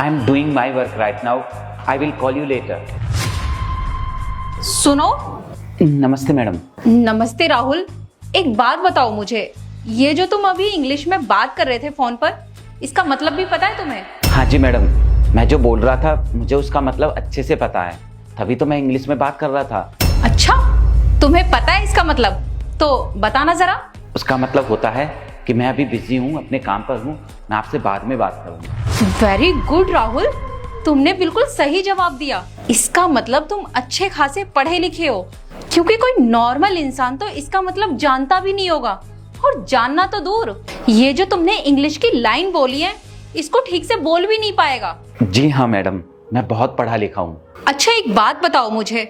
I am doing my work right now. I will call you later. सुनो। नमस्ते madam. नमस्ते राहुल, एक बात बताओ मुझे, ये जो तुम अभी इंग्लिश में बात कर रहे थे फोन पर, इसका मतलब भी पता है तुम्हें? हाँ जी मैडम, मैं जो बोल रहा था मुझे उसका मतलब अच्छे से पता है, तभी तो मैं इंग्लिश में बात कर रहा था। अच्छा, तुम्हें पता है इसका मतलब? तो बताना जरा। उसका मतलब होता है कि मैं अभी बिजी हूँ, अपने काम पर हूँ, मैं आपसे बाद में बात करूँगा। वेरी गुड राहुल, तुमने बिल्कुल सही जवाब दिया। इसका मतलब तुम अच्छे खासे पढ़े लिखे हो, क्योंकि कोई नॉर्मल इंसान तो इसका मतलब जानता भी नहीं होगा, और जानना तो दूर, ये जो तुमने इंग्लिश की लाइन बोली है इसको ठीक से बोल भी नहीं पाएगा। जी हाँ मैडम, मैं बहुत पढ़ा लिखा हूँ। अच्छा एक बात बताओ मुझे,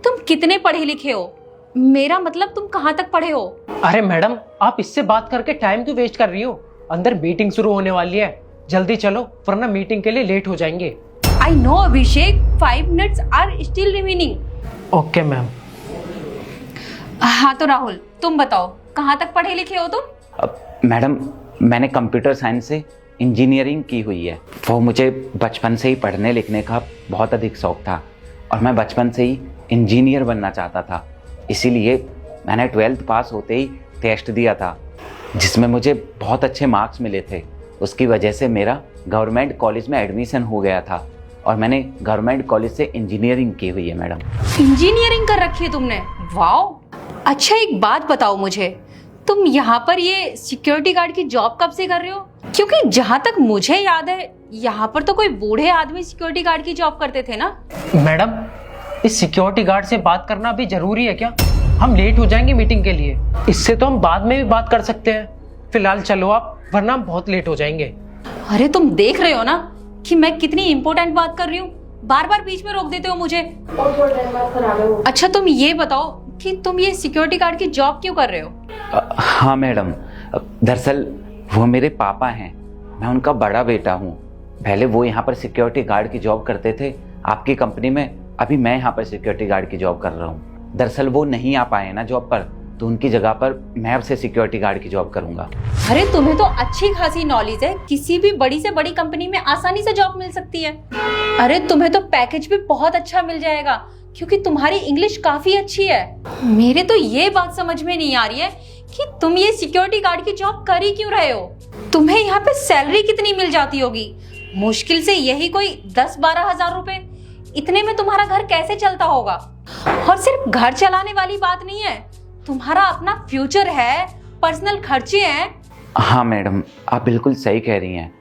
तुम कितने पढ़े लिखे हो? मेरा मतलब तुम कहाँ तक पढ़े हो? अरे मैडम, आप इससे बात करके टाइम क्यों वेस्ट कर रही हो? अंदर मीटिंग शुरू होने वाली है, जल्दी चलो वरना मीटिंग के लिए लेट हो जाएंगे। I know Abhishek, 5 minutes are still remaining. Okay ma'am. हाँ तो राहुल, तुम बताओ कहाँ तक पढ़े लिखे हो तुम? मैडम, मैंने कंप्यूटर साइंस से इंजीनियरिंग की हुई है। वो मुझे बचपन से ही पढ़ने लिखने का बहुत अधिक शौक था और मैं बचपन से ही इंजीनियर बनना चाहता था। इसीलिए मैंने 12th पास होते ही टेस्ट दिया था, जिसमें मुझे बहुत अच्छे मार्क्स मिले थे। उसकी वजह से मेरा गवर्नमेंट कॉलेज में एडमिशन हो गया था और मैंने गवर्नमेंट कॉलेज से इंजीनियरिंग की हुई है मैडम। इंजीनियरिंग कर रखी है तुमने? वाओ। अच्छा एक बात बताओ मुझे, तुम यहाँ पर ये सिक्योरिटी गार्ड की जॉब कब से कर रहे हो? क्योंकि जहाँ तक मुझे याद है यहाँ पर तो कोई बूढ़े आदमी सिक्योरिटी गार्ड की जॉब करते थे ना? मैडम, इस सिक्योरिटी गार्ड से बात करना भी जरूरी है क्या? हम लेट हो जाएंगे मीटिंग के लिए, इससे तो हम बाद में भी बात कर सकते हैं। फिलहाल चलो आप, वरना हम बहुत लेट हो जाएंगे। अरे तुम देख रहे हो ना कि मैं कितनी इंपॉर्टेंट बात कर रही हूँ, बार बार बीच में रोक देते हो मुझे। अच्छा तुम ये बताओ कि तुम ये सिक्योरिटी गार्ड की जॉब क्यों कर रहे हो? हाँ मैडम, दरअसल वो मेरे पापा हैं, मैं उनका बड़ा बेटा हूँ। पहले वो यहाँ पर सिक्योरिटी गार्ड की जॉब करते थे आपकी कंपनी में, अभी मैं यहाँ पर सिक्योरिटी गार्ड की जॉब कर रहा हूँ। दरअसल वो नहीं आ पाए ना जॉब पर, तो उनकी जगह पर मैं अब से सिक्योरिटी गार्ड की जॉब करूँगा। अरे तुम्हें तो अच्छी खासी नॉलेज है, किसी भी बड़ी से बड़ी कंपनी में आसानी से जॉब मिल सकती है। अरे तुम्हें तो पैकेज भी बहुत अच्छा मिल जाएगा, क्योंकि तुम्हारी इंग्लिश काफी अच्छी है। मेरे तो ये बात समझ में नहीं आ रही है कि तुम ये सिक्योरिटी गार्ड की जॉब कर ही क्यों रहे हो? तुम्हें यहाँ पे सैलरी कितनी मिल जाती होगी? मुश्किल से यही कोई 10-12 हजार रुपए। इतने में तुम्हारा घर कैसे चलता होगा? और सिर्फ घर चलाने वाली बात नहीं है, तुम्हारा अपना फ्यूचर है, पर्सनल खर्चे हैं। हाँ मैडम, आप बिल्कुल सही कह रही हैं।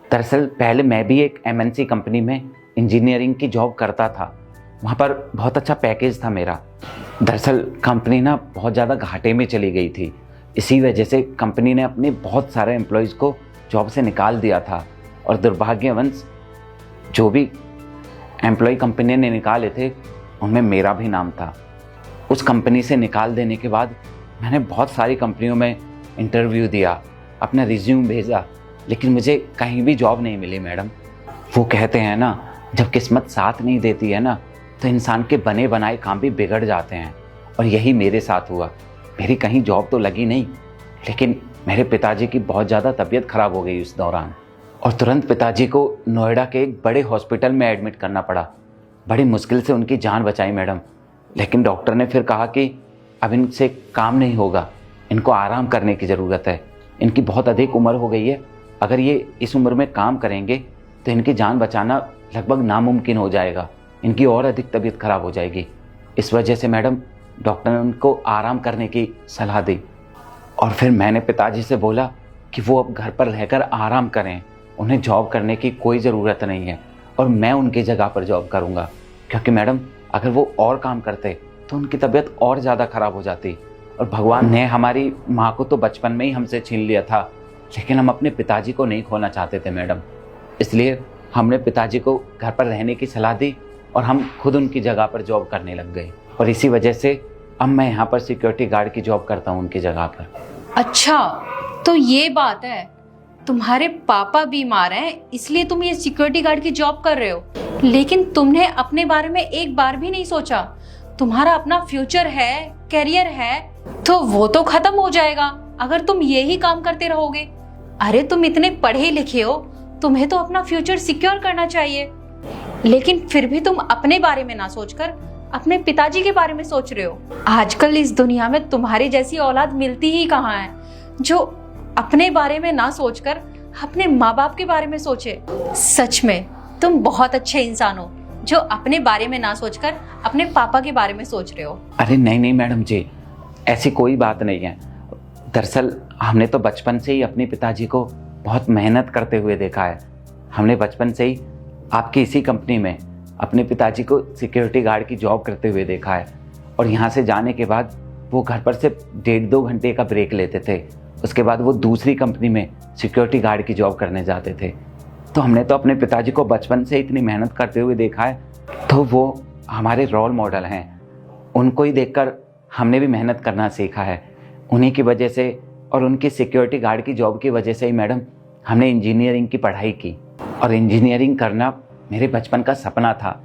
दरअसल पहले मैं भी एक MNC कंपनी में इंजीनियरिंग की जॉब करता था, वहाँ पर बहुत अच्छा पैकेज था मेरा। दरअसल कंपनी ना बहुत ज़्यादा घाटे में चली गई थी, इसी वजह से कंपनी ने अपने बहुत सारे एम्प्लॉयज़ को जॉब से निकाल दिया था, और दुर्भाग्यवश जो भी एम्प्लॉय कंपनी ने निकाले थे उनमें मेरा भी नाम था। उस कंपनी से निकाल देने के बाद मैंने बहुत सारी कंपनियों में इंटरव्यू दिया, अपना रिज्यूम भेजा, लेकिन मुझे कहीं भी जॉब नहीं मिली मैडम। वो कहते हैं ना, जब किस्मत साथ नहीं देती है ना, तो इंसान के बने बनाए काम भी बिगड़ जाते हैं, और यही मेरे साथ हुआ। मेरी कहीं जॉब तो लगी नहीं, लेकिन मेरे पिताजी की बहुत ज़्यादा तबीयत खराब हो गई उस दौरान, और तुरंत पिताजी को नोएडा के एक बड़े हॉस्पिटल में एडमिट करना पड़ा। बड़ी मुश्किल से उनकी जान बचाई मैडम, लेकिन डॉक्टर ने फिर कहा कि अब इनसे काम नहीं होगा, इनको आराम करने की ज़रूरत है, इनकी बहुत अधिक उम्र हो गई है, अगर ये इस उम्र में काम करेंगे तो इनकी जान बचाना लगभग नामुमकिन हो जाएगा, इनकी और अधिक तबीयत खराब हो जाएगी। इस वजह से मैडम डॉक्टर ने उनको आराम करने की सलाह दी, और फिर मैंने पिताजी से बोला कि वो अब घर पर रहकर आराम करें, उन्हें जॉब करने की कोई ज़रूरत नहीं है, और मैं उनकी जगह पर जॉब करूँगा। क्योंकि मैडम अगर वो और काम करते तो उनकी तबीयत और ज़्यादा ख़राब हो जाती, और भगवान ने हमारी माँ को तो बचपन में ही हमसे छीन लिया था, लेकिन हम अपने पिताजी को नहीं खोना चाहते थे मैडम। इसलिए हमने पिताजी को घर पर रहने की सलाह दी और हम खुद उनकी जगह पर जॉब करने लग गए, और इसी वजह से अब मैं यहाँ पर सिक्योरिटी गार्ड की जॉब करता हूँ उनकी जगह पर। अच्छा तो ये बात है, तुम्हारे पापा बीमार हैं इसलिए तुम ये सिक्योरिटी गार्ड की जॉब कर रहे हो, लेकिन तुमने अपने बारे में एक बार भी नहीं सोचा? तुम्हारा अपना फ्यूचर है, करियर है, तो वो तो खत्म हो जाएगा अगर तुम यही काम करते रहोगे। अरे तुम इतने पढ़े लिखे हो, तुम्हें तो अपना फ्यूचर सिक्योर करना चाहिए, लेकिन फिर भी तुम अपने बारे में ना सोचकर अपने पिताजी के बारे में सोच रहे हो। आजकल इस दुनिया में तुम्हारी जैसी औलाद मिलती ही कहाँ है जो अपने बारे में ना सोचकर अपने माँ बाप के बारे में सोचे। सच में तुम बहुत अच्छे इंसान हो जो अपने बारे में ना सोचकर अपने पापा के बारे में सोच रहे हो। अरे नहीं नहीं मैडम जी, ऐसी कोई बात नहीं है। दरअसल हमने तो बचपन से ही अपने पिताजी को बहुत मेहनत करते हुए देखा है। हमने बचपन से ही आपकी इसी कंपनी में अपने पिताजी को सिक्योरिटी गार्ड की जॉब करते हुए देखा है, और यहाँ से जाने के बाद वो घर पर सिर्फ 1.5-2 घंटे का ब्रेक लेते थे। उसके बाद वो दूसरी कंपनी में सिक्योरिटी गार्ड की जॉब करने जाते थे। तो हमने तो अपने पिताजी को बचपन से इतनी मेहनत करते हुए देखा है, तो वो हमारे रोल मॉडल हैं। उनको ही देखकर हमने भी मेहनत करना सीखा है। उन्हीं की वजह से और उनकी सिक्योरिटी गार्ड की जॉब की वजह से ही मैडम हमने इंजीनियरिंग की पढ़ाई की, और इंजीनियरिंग करना मेरे बचपन का सपना था।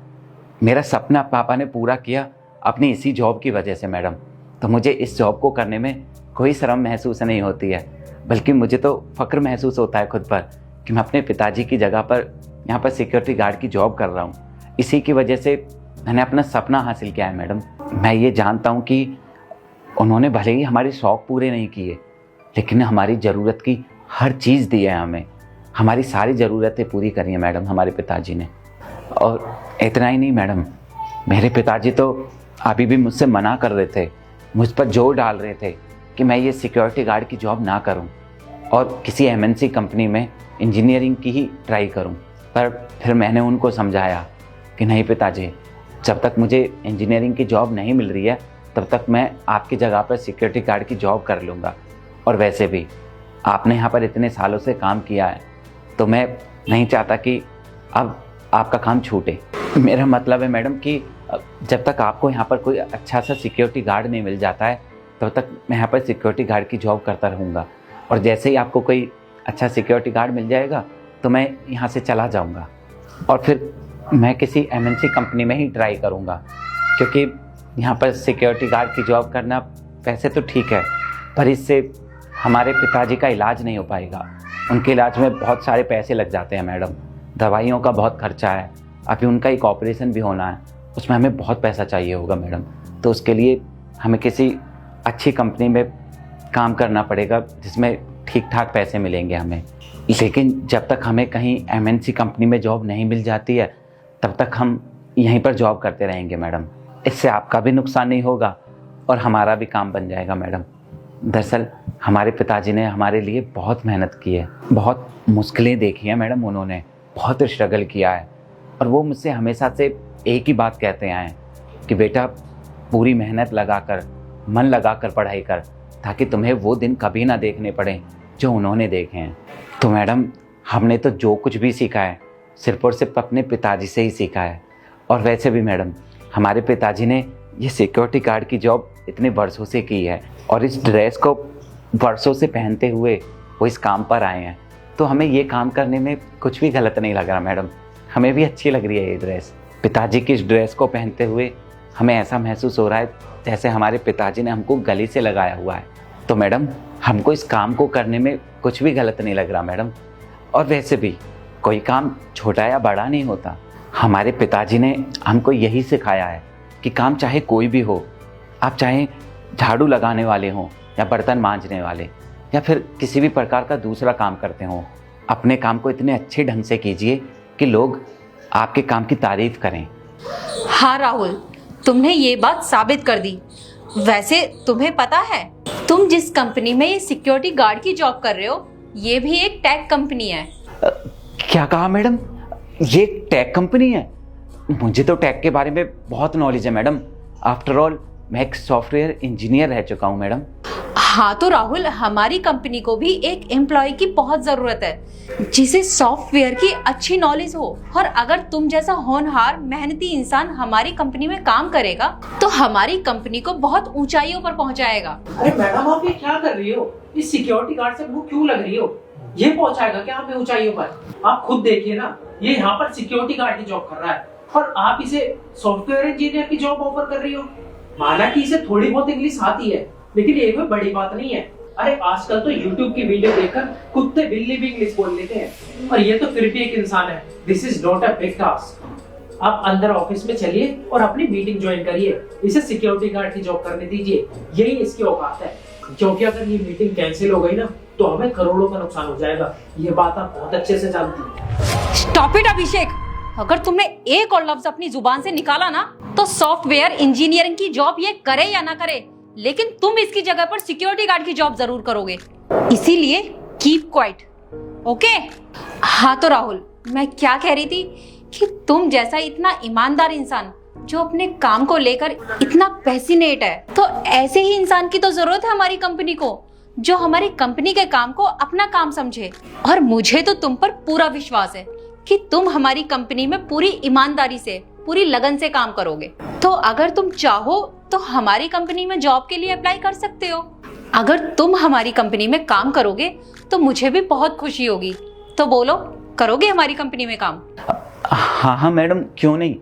मेरा सपना पापा ने पूरा किया अपनी इसी जॉब की वजह से मैडम। तो मुझे इस जॉब को करने में कोई शर्म महसूस नहीं होती है, बल्कि मुझे तो फ़ख्र महसूस होता है खुद पर कि मैं अपने पिताजी की जगह पर यहाँ पर सिक्योरिटी गार्ड की जॉब कर रहा हूँ। इसी की वजह से मैंने अपना सपना हासिल किया है मैडम। मैं ये जानता हूँ कि उन्होंने भले ही हमारे शौक़ पूरे नहीं किए, लेकिन हमारी ज़रूरत की हर चीज़ दी है हमें। हमारी सारी ज़रूरतें पूरी करी हैं मैडम हमारे पिताजी ने। और इतना ही नहीं मैडम, मेरे पिताजी तो अभी भी मुझसे मना कर रहे थे, मुझ पर जोर डाल रहे थे कि मैं ये सिक्योरिटी गार्ड की जॉब ना करूं और किसी एमएनसी कंपनी में इंजीनियरिंग की ही ट्राई करूं। पर फिर मैंने उनको समझाया कि नहीं पिताजी, जब तक मुझे इंजीनियरिंग की जॉब नहीं मिल रही है तब तक मैं आपकी जगह पर सिक्योरिटी गार्ड की जॉब कर लूँगा। और वैसे भी आपने यहाँ पर इतने सालों से काम किया है, तो मैं नहीं चाहता कि अब आपका काम छूटे। मेरा मतलब है मैडम कि जब तक आपको यहाँ पर कोई अच्छा सा सिक्योरिटी गार्ड नहीं मिल जाता है तब तक मैं यहाँ पर सिक्योरिटी गार्ड की जॉब करता रहूँगा, और जैसे ही आपको कोई अच्छा सिक्योरिटी गार्ड मिल जाएगा तो मैं यहाँ से चला जाऊँगा और फिर मैं किसी एमएनसी कंपनी में ही ट्राई करूँगा। क्योंकि यहाँ पर सिक्योरिटी गार्ड की जॉब करना वैसे तो ठीक है, पर इससे हमारे पिताजी का इलाज नहीं हो पाएगा। उनके इलाज में बहुत सारे पैसे लग जाते हैं मैडम, दवाइयों का बहुत खर्चा है, अभी उनका एक ऑपरेशन भी होना है, उसमें हमें बहुत पैसा चाहिए होगा मैडम। तो उसके लिए हमें किसी अच्छी कंपनी में काम करना पड़ेगा जिसमें ठीक ठाक पैसे मिलेंगे हमें। लेकिन जब तक हमें कहीं एमएनसी कंपनी में जॉब नहीं मिल जाती है तब तक हम यहीं पर जॉब करते रहेंगे मैडम। इससे आपका भी नुकसान नहीं होगा और हमारा भी काम बन जाएगा मैडम। दरअसल हमारे पिताजी ने हमारे लिए बहुत मेहनत की है, बहुत मुश्किलें देखी हैं मैडम, उन्होंने बहुत स्ट्रगल किया है। और वो मुझसे हमेशा से एक ही बात कहते आए हैं कि बेटा पूरी मेहनत लगाकर, मन लगाकर पढ़ाई कर, ताकि तुम्हें वो दिन कभी ना देखने पड़े जो उन्होंने देखे हैं। तो मैडम हमने तो जो कुछ भी सीखा है सिर्फ और सिर्फ अपने पिताजी से ही सीखा है। और वैसे भी मैडम हमारे पिताजी ने ये सिक्योरिटी गार्ड की जॉब इतने वर्षों से की है और इस ड्रेस को वर्षों से पहनते हुए वो इस काम पर आए हैं। तो हमें ये काम करने में कुछ भी गलत नहीं लग रहा मैडम, हमें भी अच्छी लग रही है ये ड्रेस। पिताजी की इस ड्रेस को पहनते हुए हमें ऐसा महसूस हो रहा है जैसे हमारे पिताजी ने हमको गले से लगाया हुआ है। तो मैडम हमको इस काम को करने में कुछ भी गलत नहीं लग रहा मैडम। और वैसे भी कोई काम छोटा या बड़ा नहीं होता। हमारे पिताजी ने हमको यही सिखाया है कि काम चाहे कोई भी हो, आप चाहे झाड़ू लगाने वाले हों या बर्तन मांजने वाले या फिर किसी भी प्रकार का दूसरा काम करते हों, अपने काम को इतने अच्छे ढंग से कीजिए कि लोग आपके काम की तारीफ करें। हाँ राहुल, तुमने ये बात साबित कर दी। वैसे तुम्हें पता है तुम जिस कंपनी में ये सिक्योरिटी गार्ड की जॉब कर रहे हो ये भी एक टेक कंपनी है। क्या कहा मैडम, ये टेक कंपनी है? मुझे तो टेक के बारे में बहुत नॉलेज है मैडम। आफ्टर ऑल मैं एक सॉफ्टवेयर इंजीनियर रह चुका हूँ मैडम। हाँ तो राहुल, हमारी कंपनी को भी एक एम्प्लॉय की बहुत जरूरत है जिसे सॉफ्टवेयर की अच्छी नॉलेज हो। और अगर तुम जैसा होनहार मेहनती इंसान हमारी कंपनी में काम करेगा तो हमारी कंपनी को बहुत ऊंचाइयों पर पहुंचाएगा। अरे मैडम आप ये क्या कर रही हो? इस सिक्योरिटी गार्ड से वो क्यों लग रही हो? ये पहुंचाएगा क्या हमें ऊंचाइयों पर? आप खुद देखिए ना, ये यहाँ पर सिक्योरिटी गार्ड की जॉब कर रहा है और आप इसे सॉफ्टवेयर इंजीनियर की जॉब ऑफर कर रही हो। माना कि इसे थोड़ी बहुत इंग्लिश आती है, लेकिन ये कोई बड़ी बात नहीं है। अरे आजकल तो YouTube की वीडियो देखकर कुत्ते बिल्ली भी इंग्लिश बोल लेते हैं, और ये तो फिर भी एक इंसान है। This is not a big task. आप अंदर ऑफिस में चलिए और अपनी मीटिंग ज्वाइन करिए। इसे सिक्योरिटी गार्ड की जॉब करने दीजिए, यही इसकी औकात है। क्योंकि अगर ये मीटिंग कैंसिल हो गई ना तो हमें करोड़ों का नुकसान हो जाएगा। ये बात आप बहुत अच्छे से जानती हैं। स्टॉप इट अभिषेक, अगर तुमने एक और लफ्ज अपनी जुबान से निकाला ना तो सॉफ्टवेयर इंजीनियरिंग की जॉब ये करे या ना करे, लेकिन तुम इसकी जगह पर सिक्योरिटी गार्ड की जॉब जरूर करोगे। इसीलिए कीप क्वाइट, ओके? हाँ तो राहुल, मैं क्या कह रही थी कि तुम जैसा इतना ईमानदार इंसान जो अपने काम को लेकर इतना पैशनेट है, तो ऐसे ही इंसान की तो जरूरत है हमारी कंपनी को, जो हमारी कंपनी के काम को अपना काम समझे। और मुझे तो तुम पर पूरा विश्वास है कि तुम हमारी कंपनी में पूरी ईमानदारी से, पूरी लगन से काम करोगे। तो अगर तुम चाहो तो हमारी कंपनी में जॉब के लिए अप्लाई कर सकते हो। अगर तुम हमारी कंपनी में काम करोगे तो मुझे भी बहुत खुशी होगी। तो बोलो, करोगे हमारी कंपनी में काम? हाँ हाँ मैडम, क्यों नहीं,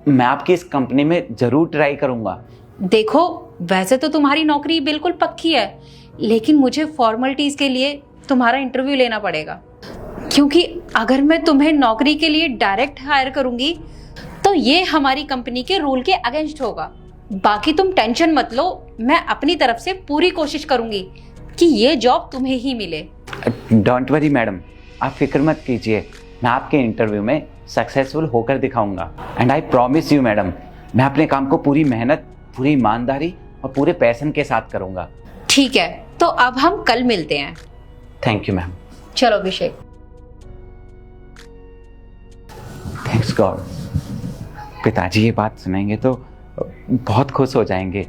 मैं आपकी इस कंपनी में जरूर ट्राई करूंगा। देखो, वैसे तो तुम्हारी नौकरी बिल्कुल पक्की है, लेकिन मुझे फॉर्मेलिटीज के लिए तुम्हारा इंटरव्यू लेना पड़ेगा, क्योंकि अगर मैं तुम्हें नौकरी के लिए डायरेक्ट हायर करूंगी तो ये हमारी कंपनी के रूल के अगेंस्ट होगा। बाकी तुम टेंशन मत लो, मैं अपनी तरफ से पूरी कोशिश करूंगी कि ये जॉब तुम्हें ही मिले। डोंट वरी मैडम, आप फिक्र मत कीजिए, मैं आपके इंटरव्यू में सक्सेसफुल होकर दिखाऊंगा। And I promise you madam, मैं अपने काम को पूरी मेहनत, पूरी ईमानदारी और पूरे पैशन के साथ करूंगा। ठीक है, तो अब हम कल मिलते हैं। Thank you ma'am. चलो अभिषेक। थैंक्स गॉड, पिताजी ये बात सुनेंगे तो बहुत खुश हो जाएंगे।